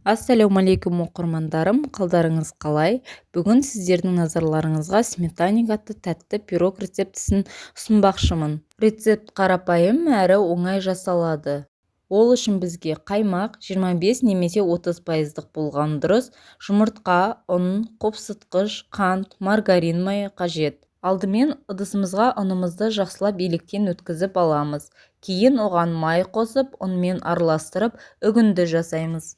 Ассалаумалейкум оқырмандарым, қалдарыңыз қалай? Бүгін сіздердің назарларыңызға сметанник атты тәтті пирог рецептісін ұсынбақшымын. Рецепт қарапайым әрі оңай жасалады. Ол үшін бізге қаймақ 25 немесе 30% болған дұрыс, жұмыртқа, ұн, қопсытқыш, қант, маргарин майы қажет. Алдымен ыдысымызға ұнымызды жақсылап електен өткізіп аламыз. Кейін оған май қосып, ұнмен араластырып, үгінді жасаймыз.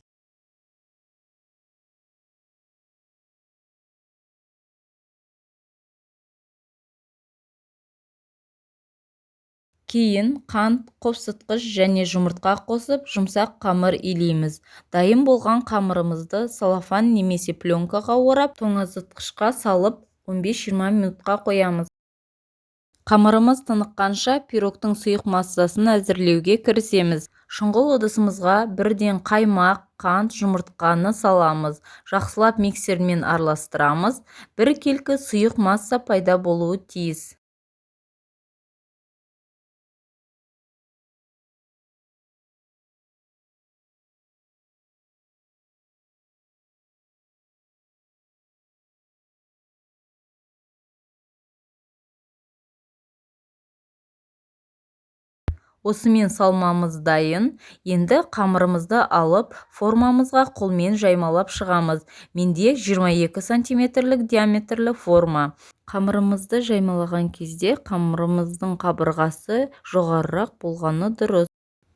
Кейін қант, қопсытқыш және жұмыртқа қосып, жұмсақ қамыр илейміз. Дайын болған қамырымызды салафан немесе пленкаға орап, тоңазытқышқа салып 15-20 минутқа қоямыз. Қамырымыз тыныққанша пирогтың сұйық массасын әзірлеуге кірісеміз. Шұңғыл ыдысымызға бірден қаймақ, қант, жұмыртқаны саламыз. Жақсылап миксермен араластырамыз. Бір келкі сұйық масса пайда болуы тиіс. Осымен салмамыз дайын. Енді қамырымызды алып, формамызға қолмен жаймалап шығамыз. Менде 22 сантиметрлік диаметрлі форма. Қамырымызды жаймалаған кезде қамырымыздың қабырғасы жоғарырақ болғаны дұрыс.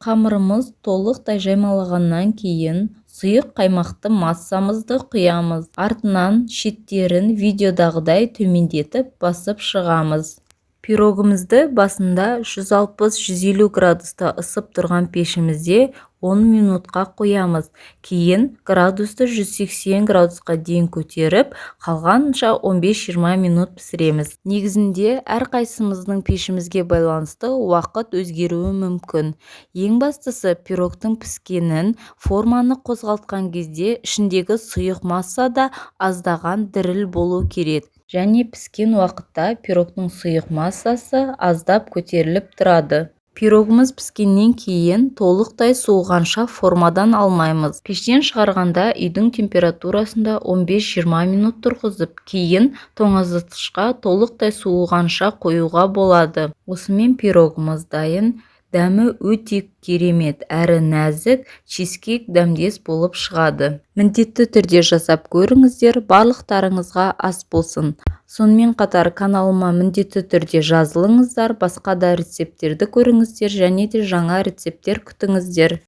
Қамырымыз толықтай жаймалағаннан кейін сұйық қаймақты массамызды құямыз. Артынан шеттерін видеодағыдай төмендетіп басып шығамыз. Пирогымызды басында 160-150 градуста ысып тұрған пешімізде 10 минутқа қоямыз. Кейін градусты 180 градусқа дейін көтеріп, қалғанынша 15-20 минут пісіреміз. Негізінде әрқайсымыздың пешімізге байланысты уақыт өзгеруі мүмкін. Ең бастысы пирогтың піскенін, форманы қозғалтқан кезде ішіндегі сұйық массада аздаған діріл болу керек. Және піскен уақытта пирогтың сұйық массасы аздап көтеріліп тұрады. Пирогымыз піскеннен кейін толықтай суығанша формадан алмаймыз. Пештен шығарғанда үйдің температурасында 15-20 минут тұрғызып, кейін тоңазытқышқа толықтай суығанша қоюға болады. Осымен пирогымыз дайын. Дәмі өте керемет әрі нәзік, чизкейк дәмдес болып шығады. Міндетті түрде жасап көріңіздер, барлықтарыңызға ас болсын. Сонымен қатар каналыма міндетті түрде жазылыңыздар, басқа да рецептерді көріңіздер және де жаңа рецептер күтіңіздер.